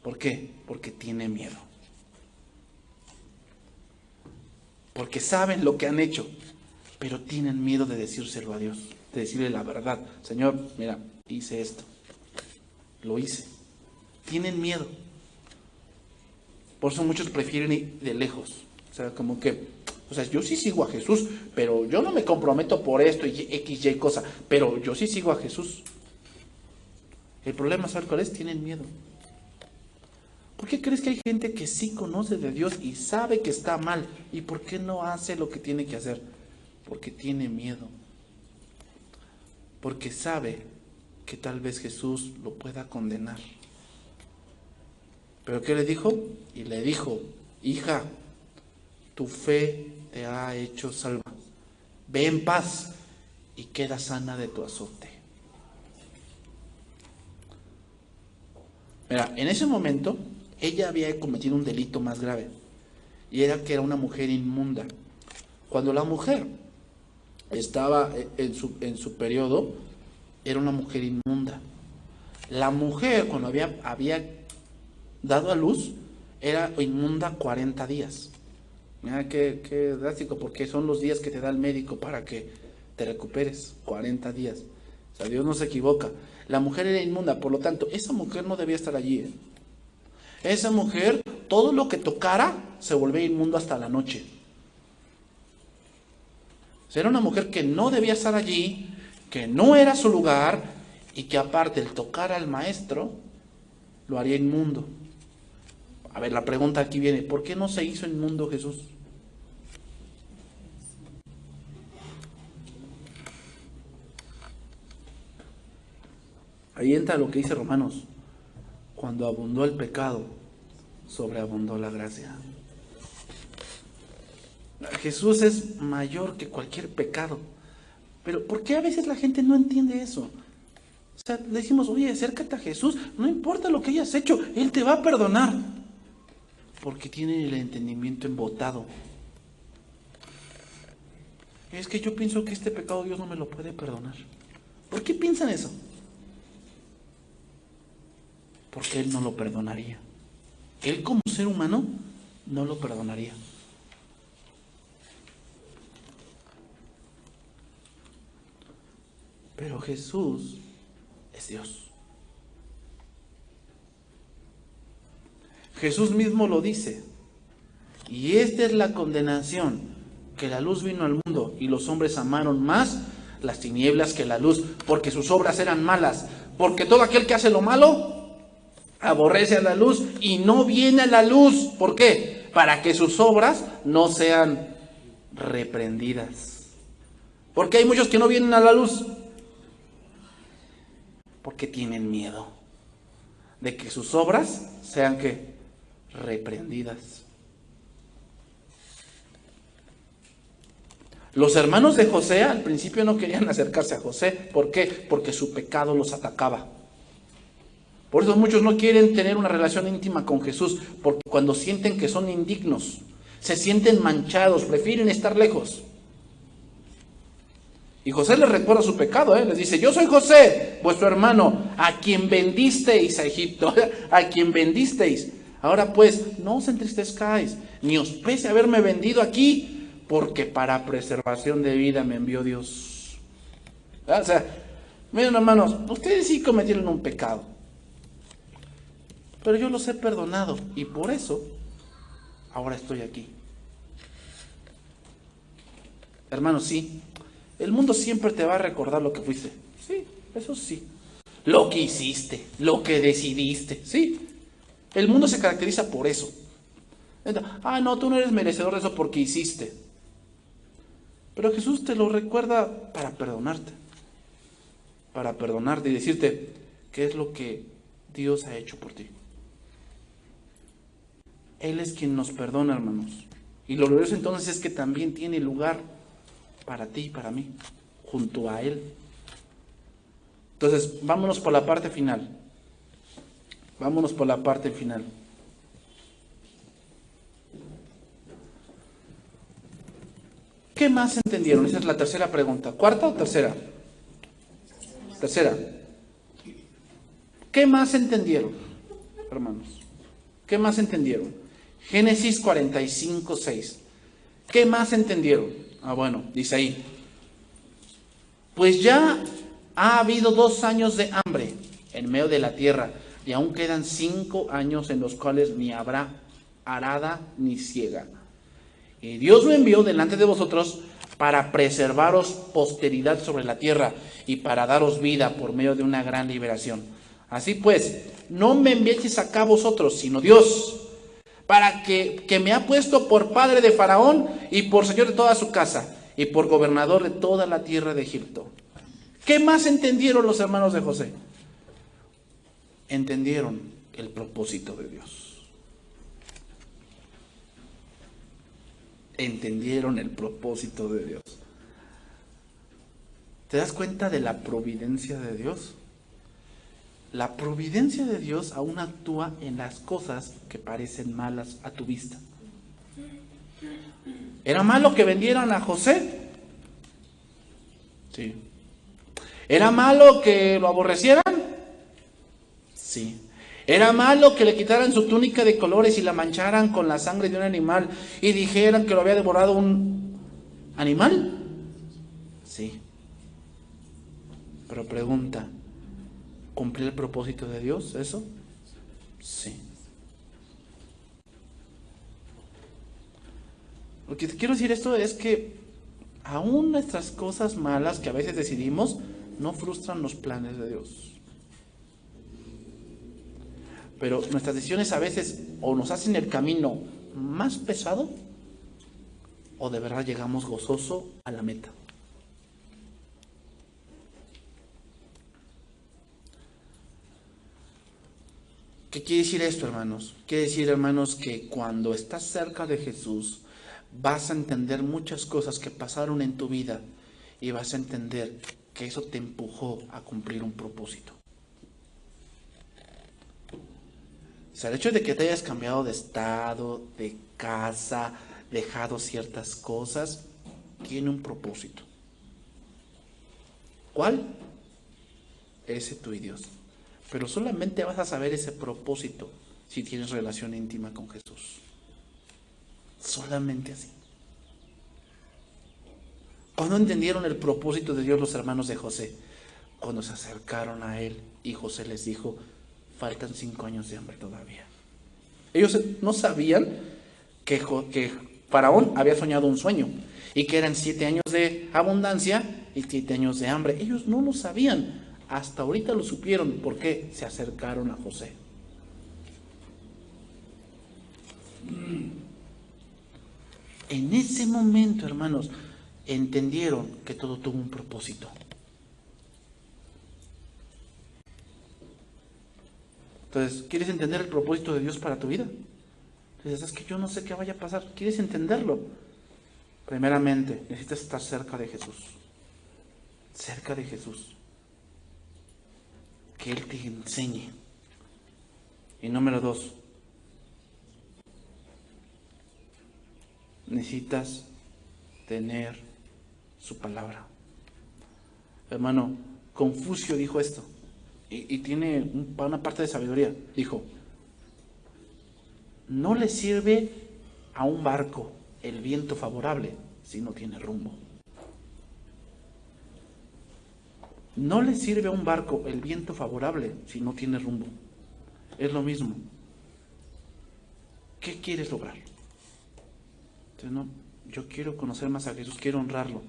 ¿Por qué? Porque tiene miedo. Porque saben lo que han hecho, pero tienen miedo de decírselo a Dios, de decirle la verdad. Señor, mira, hice esto, lo hice. Tienen miedo. Por eso muchos prefieren ir de lejos. O sea, como que, yo sí sigo a Jesús, pero yo no me comprometo por esto y X, Y cosa, pero yo sí sigo a Jesús. El problema, ¿sabes cuál es? Tienen miedo. ¿Por qué crees que hay gente que sí conoce de Dios y sabe que está mal? ¿Y por qué no hace lo que tiene que hacer? Porque tiene miedo. Porque sabe que tal vez Jesús lo pueda condenar. ¿Pero qué le dijo? Y le dijo, hija, tu fe te ha hecho salva. Ve en paz y queda sana de tu azote. Mira, en ese momento ella había cometido un delito más grave, y era que era una mujer inmunda. Cuando la mujer estaba en su periodo, era una mujer inmunda. La mujer, cuando había dado a luz, era inmunda 40 días. Mira qué drástico, porque son los días que te da el médico para que te recuperes, 40 días. O sea, Dios no se equivoca. La mujer era inmunda, por lo tanto, esa mujer no debía estar allí. Esa mujer, todo lo que tocara, se volvía inmundo hasta la noche. O sea, era una mujer que no debía estar allí, que no era su lugar, y que aparte el tocar al maestro, lo haría inmundo. A ver, la pregunta aquí viene, ¿por qué no se hizo inmundo Jesús? Ahí entra lo que dice Romanos: cuando abundó el pecado, sobreabundó la gracia. Jesús es mayor que cualquier pecado. Pero ¿por qué a veces la gente no entiende eso? O sea, le decimos, oye, acércate a Jesús, no importa lo que hayas hecho, Él te va a perdonar. Porque tienen el entendimiento embotado. Es que yo pienso que este pecado Dios no me lo puede perdonar. ¿Por qué piensan eso? Porque Él no lo perdonaría. Él como ser humano no lo perdonaría. Pero Jesús es Dios. Jesús mismo lo dice. Y esta es la condenación, que la luz vino al mundo y los hombres amaron más las tinieblas que la luz, porque sus obras eran malas. Porque todo aquel que hace lo malo aborrece a la luz y no viene a la luz. ¿Por qué? Para que sus obras no sean reprendidas. ¿Por qué hay muchos que no vienen a la luz? Porque tienen miedo de que sus obras sean ¿qué? Reprendidas. Los hermanos de José al principio no querían acercarse a José. ¿Por qué? Porque su pecado los atacaba. Por eso muchos no quieren tener una relación íntima con Jesús, porque cuando sienten que son indignos, se sienten manchados, prefieren estar lejos. Y José les recuerda su pecado, les dice: yo soy José, vuestro hermano, a quien vendisteis a Egipto, a quien vendisteis. Ahora pues, no os entristezcáis, ni os pese haberme vendido aquí, porque para preservación de vida me envió Dios. O sea, miren hermanos, ustedes sí cometieron un pecado, pero yo los he perdonado, y por eso, ahora estoy aquí. Hermanos, sí, el mundo siempre te va a recordar lo que fuiste. Sí, eso sí. Lo que hiciste, lo que decidiste. Sí, el mundo se caracteriza por eso. No, tú no eres merecedor de eso porque hiciste. Pero Jesús te lo recuerda para perdonarte. Para perdonarte y decirte qué es lo que Dios ha hecho por ti. Él es quien nos perdona, hermanos. Y lo glorioso entonces es que también tiene lugar para ti y para mí, junto a Él. Entonces, vámonos por la parte final. Vámonos por la parte final. ¿Qué más entendieron? Esa es la tercera pregunta. ¿Cuarta o tercera? Tercera. ¿Qué más entendieron, hermanos? ¿Qué más entendieron? Génesis 45, 6. ¿Qué más entendieron? Bueno, dice ahí: pues ya ha habido 2 años de hambre en medio de la tierra, y aún quedan 5 años en los cuales ni habrá arada ni siega. Y Dios me envió delante de vosotros para preservaros posteridad sobre la tierra y para daros vida por medio de una gran liberación. Así pues, no me enviéis acá vosotros, sino Dios, para que me ha puesto por padre de Faraón y por señor de toda su casa y por gobernador de toda la tierra de Egipto. ¿Qué más entendieron los hermanos de José? Entendieron el propósito de Dios. Entendieron el propósito de Dios. ¿Te das cuenta de la providencia de Dios? La providencia de Dios aún actúa en las cosas que parecen malas a tu vista. ¿Era malo que vendieran a José? Sí. ¿Era malo que lo aborrecieran? Sí. ¿Era malo que le quitaran su túnica de colores y la mancharan con la sangre de un animal y dijeran que lo había devorado un animal? Sí. Pero pregunta, ¿cumplió el propósito de Dios eso? Sí. Lo que te quiero decir esto es que aún nuestras cosas malas que a veces decidimos no frustran los planes de Dios. Pero nuestras decisiones a veces o nos hacen el camino más pesado o de verdad llegamos gozoso a la meta. ¿Qué quiere decir esto, hermanos? Quiere decir, hermanos, que cuando estás cerca de Jesús vas a entender muchas cosas que pasaron en tu vida y vas a entender que eso te empujó a cumplir un propósito. O sea, el hecho de que te hayas cambiado de estado, de casa, dejado ciertas cosas, tiene un propósito. ¿Cuál? Ese tú y Dios. Pero solamente vas a saber ese propósito si tienes relación íntima con Jesús. Solamente así. ¿Cuándo entendieron el propósito de Dios los hermanos de José? Cuando se acercaron a él y José les dijo, faltan 5 años de hambre todavía. Ellos no sabían que Faraón había soñado un sueño y que eran 7 años de abundancia y 7 años de hambre. Ellos no lo sabían. Hasta ahorita lo supieron porque se acercaron a José. En ese momento, hermanos, entendieron que todo tuvo un propósito. Entonces, ¿quieres entender el propósito de Dios para tu vida? Entonces, es que yo no sé qué vaya a pasar. ¿Quieres entenderlo? Primeramente, necesitas estar cerca de Jesús. Cerca de Jesús. Que Él te enseñe. Y número 2, necesitas tener su palabra. Hermano, Confucio dijo esto. Y tiene una parte de sabiduría. Dijo, no le sirve a un barco el viento favorable si no tiene rumbo. No le sirve a un barco el viento favorable si no tiene rumbo. Es lo mismo. ¿Qué quieres lograr? Entonces, no, yo quiero conocer más a Jesús, quiero honrarlo.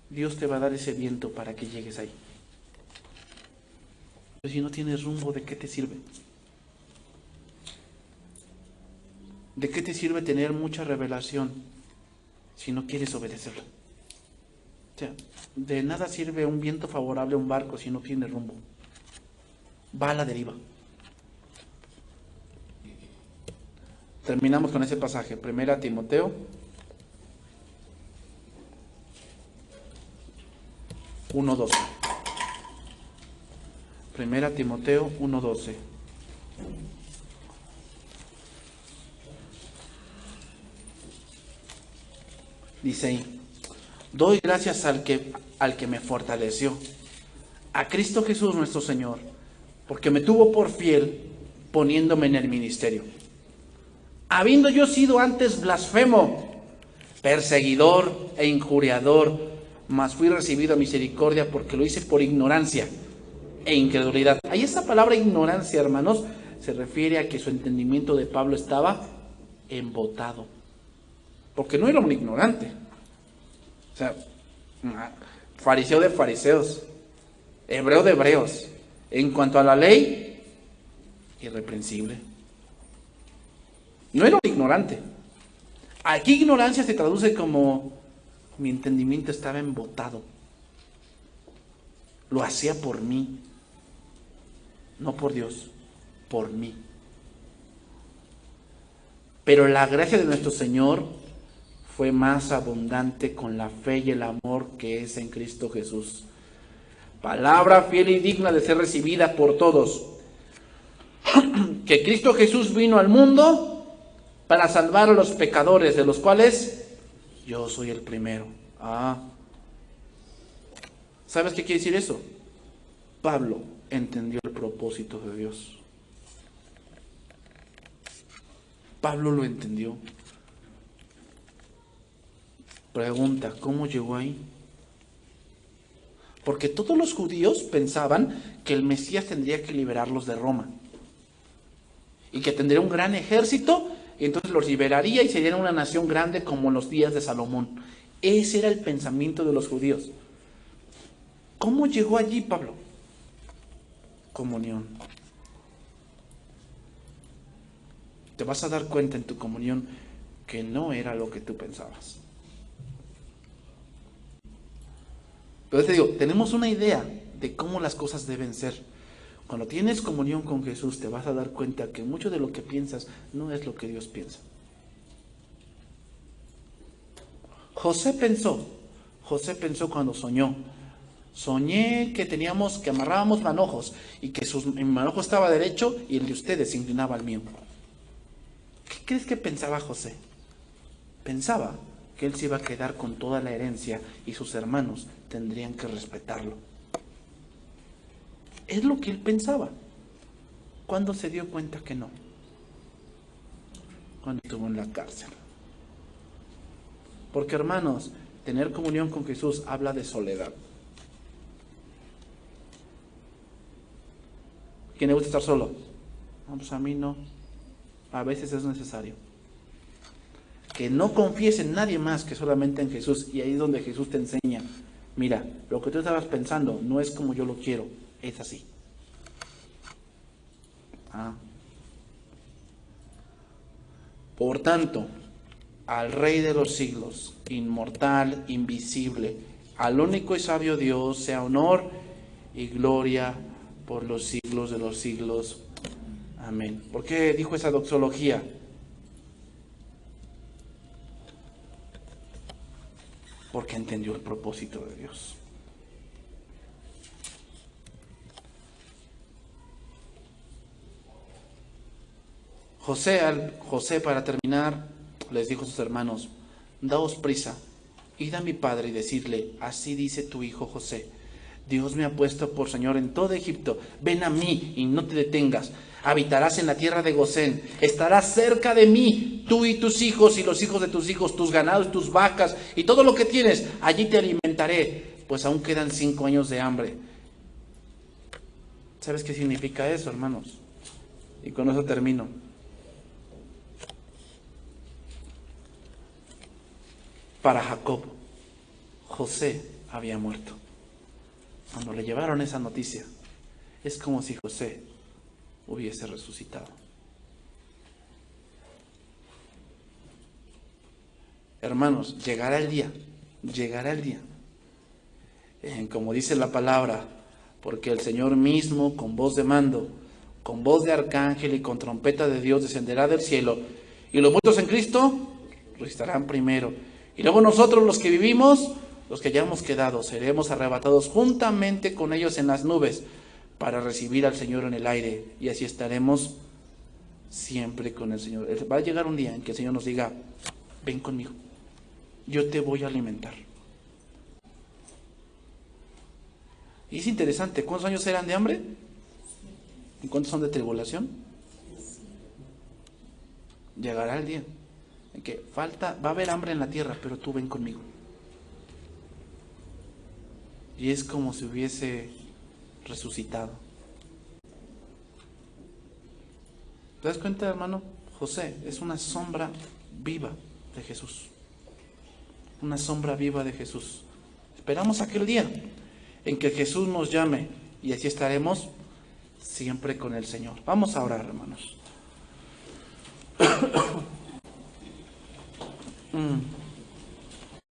Dios te va a dar ese viento para que llegues ahí. Pero si no tienes rumbo, ¿de qué te sirve? ¿De qué te sirve tener mucha revelación si no quieres obedecerla? O sea, de nada sirve un viento favorable a un barco si no tiene rumbo. Va a la deriva. Terminamos con ese pasaje. 1 Timoteo 1:12. 1 Timoteo 1:12. Dice ahí, doy gracias al que me fortaleció, a Cristo Jesús nuestro Señor, porque me tuvo por fiel poniéndome en el ministerio. Habiendo yo sido antes blasfemo, perseguidor e injuriador, mas fui recibido a misericordia porque lo hice por ignorancia e incredulidad. Ahí esa palabra ignorancia, hermanos, se refiere a que su entendimiento de Pablo estaba embotado. Porque no era un ignorante. O sea, fariseo de fariseos, hebreo de hebreos. En cuanto a la ley, irreprensible. No era un ignorante. Aquí ignorancia se traduce como mi entendimiento estaba embotado. Lo hacía por mí. No por Dios, por mí. Pero la gracia de nuestro Señor fue más abundante con la fe y el amor que es en Cristo Jesús. Palabra fiel y digna de ser recibida por todos, que Cristo Jesús vino al mundo para salvar a los pecadores, de los cuales yo soy el primero. ¿Sabes qué quiere decir eso? Pablo entendió el propósito de Dios. Pablo lo entendió. Pregunta, ¿cómo llegó ahí? Porque todos los judíos pensaban que el Mesías tendría que liberarlos de Roma. Y que tendría un gran ejército, y entonces los liberaría y serían una nación grande como en los días de Salomón. Ese era el pensamiento de los judíos. ¿Cómo llegó allí Pablo? Comunión. Te vas a dar cuenta en tu comunión que no era lo que tú pensabas. Pero te digo, tenemos una idea de cómo las cosas deben ser. Cuando tienes comunión con Jesús, te vas a dar cuenta que mucho de lo que piensas no es lo que Dios piensa. José pensó cuando soñó. Soñé que amarrábamos manojos y que mi manojo estaba derecho y el de ustedes se inclinaba al mío. ¿Qué crees que pensaba José? Pensaba que él se iba a quedar con toda la herencia y sus hermanos tendrían que respetarlo. Es lo que él pensaba. ¿Cuándo se dio cuenta que no? Cuando estuvo en la cárcel. Porque, hermanos, tener comunión con Jesús habla de soledad. ¿Quién le gusta estar solo? No, pues a mí no. A veces es necesario. Que no confíes en nadie más que solamente en Jesús. Y ahí es donde Jesús te enseña. Mira, lo que tú estabas pensando no es como yo lo quiero, es así. Por tanto, al Rey de los siglos, inmortal, invisible, al único y sabio Dios, sea honor y gloria por los siglos de los siglos. Amén. ¿Por qué dijo esa doxología? Porque entendió el propósito de Dios. José, para terminar, les dijo a sus hermanos: daos prisa, id a mi padre y decidle: así dice tu hijo José, Dios me ha puesto por señor en todo Egipto, ven a mí y no te detengas, habitarás en la tierra de Gosén, estarás cerca de mí, tú y tus hijos y los hijos de tus hijos, tus ganados, tus vacas y todo lo que tienes, allí te alimentaré, pues aún quedan 5 años de hambre. ¿Sabes qué significa eso, hermanos? Y con eso termino. Para Jacob, José había muerto. Cuando le llevaron esa noticia, es como si José hubiese resucitado. Hermanos, llegará el día, como dice la palabra, porque el Señor mismo, con voz de mando, con voz de arcángel y con trompeta de Dios, descenderá del cielo, y los muertos en Cristo resucitarán primero. Y luego nosotros, los que vivimos, los que hayamos quedado, seremos arrebatados juntamente con ellos en las nubes para recibir al Señor en el aire. Y así estaremos siempre con el Señor. Va a llegar un día en que el Señor nos diga: ven conmigo, yo te voy a alimentar. Y es interesante, ¿cuántos años eran de hambre? ¿Y cuántos son de tribulación? Llegará el día en que va a haber hambre en la tierra, pero tú ven conmigo. Y es como si hubiese resucitado. ¿Te das cuenta, hermano? José es una sombra viva de Jesús. Una sombra viva de Jesús. Esperamos aquel día en que Jesús nos llame y así estaremos siempre con el Señor. Vamos a orar, hermanos.